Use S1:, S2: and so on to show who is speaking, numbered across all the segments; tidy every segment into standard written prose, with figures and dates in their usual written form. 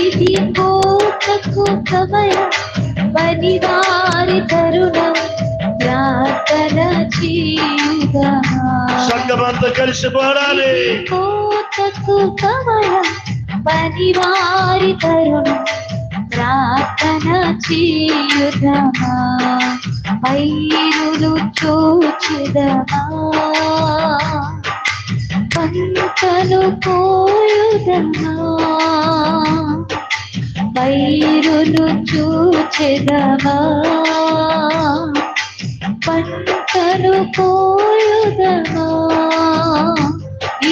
S1: ఇది కోతకు సమయం పనివారి తరుణం ప్రార్థన చేయుగా.
S2: సంగమంతా కలిసి పాడాలి.
S1: కోతకు సమయం పనివారి తరుణం ప్రార్థన చేయుదమా. పైరులు చూచుదమా, పంటలు కోయుదమా. పైరులు చూచెదమా, పంటలు కోయుదమా.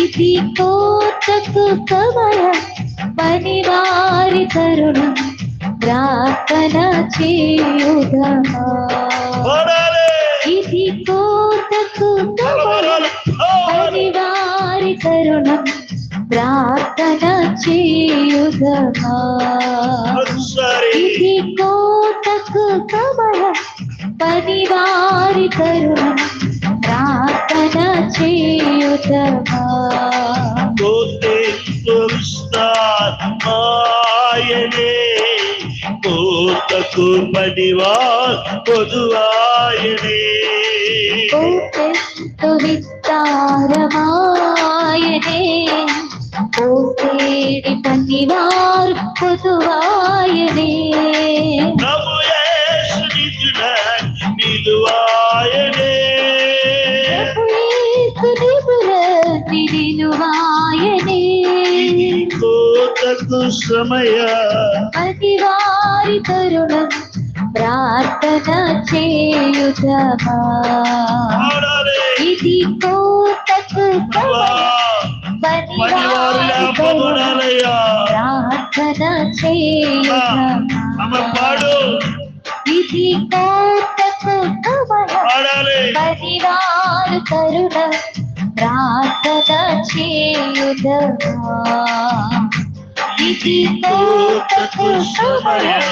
S1: ఇది కోతకు సమయం పనివారి తరుణం ప్రార్థన చేయుదమా. ఇది కోతకు సమయం పనివారి తరుణం ప్రార్థన చేయుదమా. ఇది కోతకు సమయం పనివారి తరుణం ప్రార్థన చేయుదమా.
S2: ఆయనే కోతకు పనివార్ పొదువాయనే.
S1: కోతెంతో విస్తారమాయనే, కోసేడి పనివారు పొదువాయనే.
S2: ప్రభు యేసు నిలువాయనే.
S1: నిలువాయనే.
S2: కోతకు సమయ
S1: పనివారి తరుణం ప్రార్థన చేయుదమా. ఇది కోతకు పనివారి తరుణం ప్రార్థన చేయుదమా. ఇది కోతకు పనివారి తరుణం ప్రార్థన చేయుదమా. ఇది కోతకు సమయం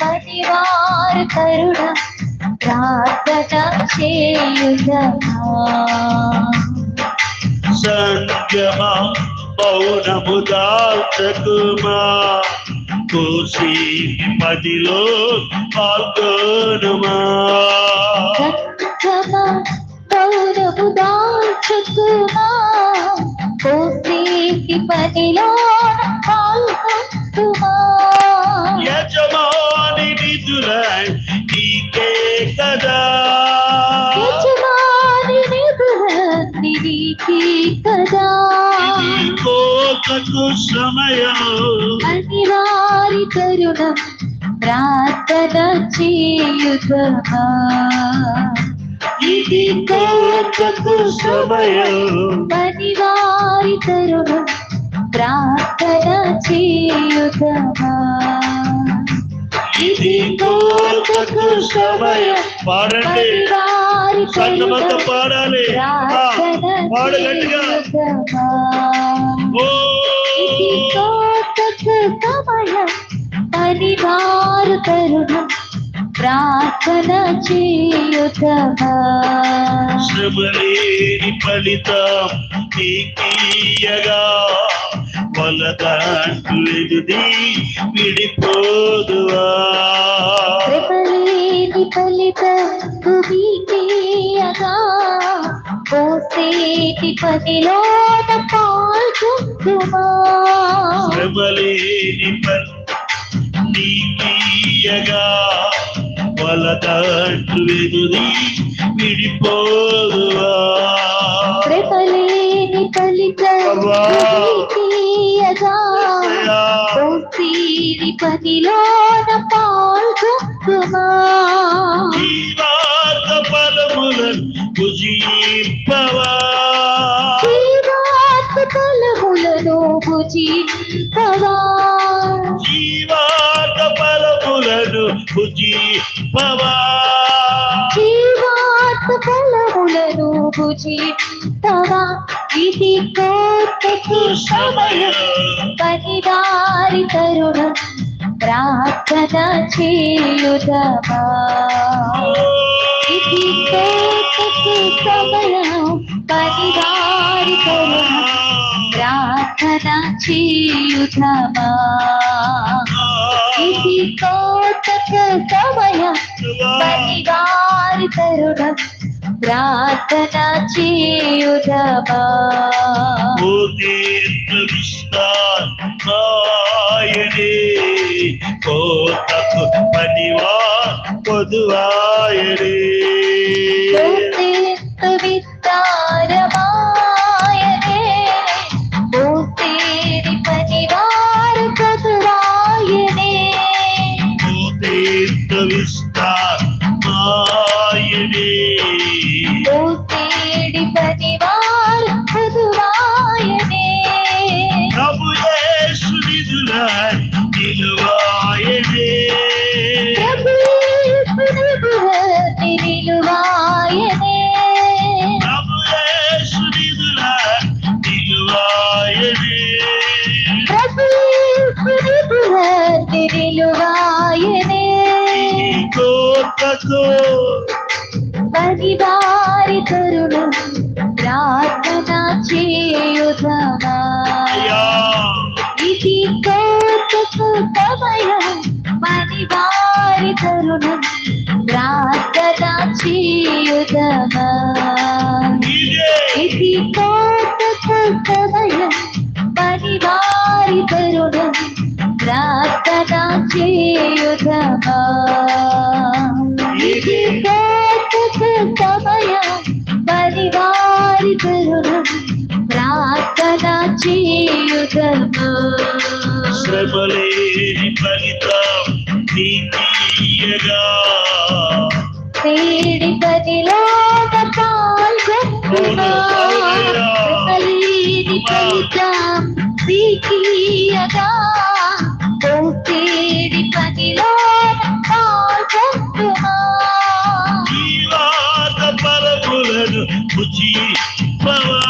S1: పనివారి తరుణం ప్రార్థన చేయుదమా.
S2: సంగమా పౌనము దాల్చకుమా, కోసి మదిలో పాల్గొనుమా.
S1: సంగమా పౌనము దాల్చకుమా, కోసేటి పనిలో పాల్గొనుమా.
S2: యజమాని నిధుల నీకే కదా,
S1: యజమాని నిధుల నీకే కదా.
S2: ఇది కోతకు సమయం
S1: పనివారి తరుణం ప్రార్థన చేయుదమా.
S2: ఇది కోతకు సమయం
S1: పనివారి తరుణం ప్రార్థన చేయుదమా.
S2: ఇది కోతకు సమయం. పాడండి,
S1: పనివారి
S2: సంగమంతా
S1: తరుణం
S2: పాడాలి. పాడు గట్టిగా. ఓ
S1: ఇది కోతకు సమయం పనివారి తరుణం ప్రార్థన చేయుదమా.
S2: శ్రమలేని ఫలితం నీకీయగా, వలదంటు ఎదుది విడిపోదువా.
S1: శ్రమలేని ఫలితం మీకీయగా, కోసేటి పనిలోన పాల్గొందుమా.
S2: శ్రమలేని నీకీయగా, వలదంటు ఎదుది విడిపోదువా.
S1: శ్రమలేని ఫలితం మీకీయగా, కోసేటి పనిలోన పాల్గొందుమా.
S2: జీవాత్మ ఫలములను భుజింపవా.
S1: జీవాత్మ ఫలములను భుజింపవా.
S2: జీవాత్మ ఫలములను భుజింపవా.
S1: జీవాత్మ ఫలములను భుజింపవా. ఇది కోతకు సమయం పనివారి తరుణం ప్రార్థన చేయుదమా. ఇది కోతకు సమయం పనివారి తరుణం ప్రార్థన ప్రార్థన చేయుదమా ఇది కోతక సమయం పనివారి తరుణం ప్రార్థన చేయుదమా
S2: విస్తాయనే కోతకు పనివా పొదువాయనే
S1: విస్తారమాయనే తేరి పనివార పొదువాయనే
S2: విస్తాయనే
S1: తేడి పనివార పొదువాయనే
S2: ప్రభు యేసు నిధుల నిలువాయనే
S1: నిలువాయనే
S2: ప్రభు యేసు నిధుల నిలువాయనే
S1: నిలువాయనే
S2: కోతకు
S1: పనివారి తరుణం ప్రార్థన చేయుదమా ఇది కోతకు సమయం పనివారి తరుణం ప్రార్థన చేయుదమా ఇది కోతకు సమయం పనివారి తరుణం ప్రార్థన చేయుదమా ఇది కోతకు సమయం పనివారి తరుణం ప్రార్థన చేయుదమా
S2: శ్రమలేని ఫలితం నీకీయగా
S1: తేడి పనిలో పాల్గొంటున్నా శ్రమలేని ఫలితం నీకీయగా తేడి పనిలో పాల్గొంటున్నా
S2: జీవాత పరములను భుజింపవా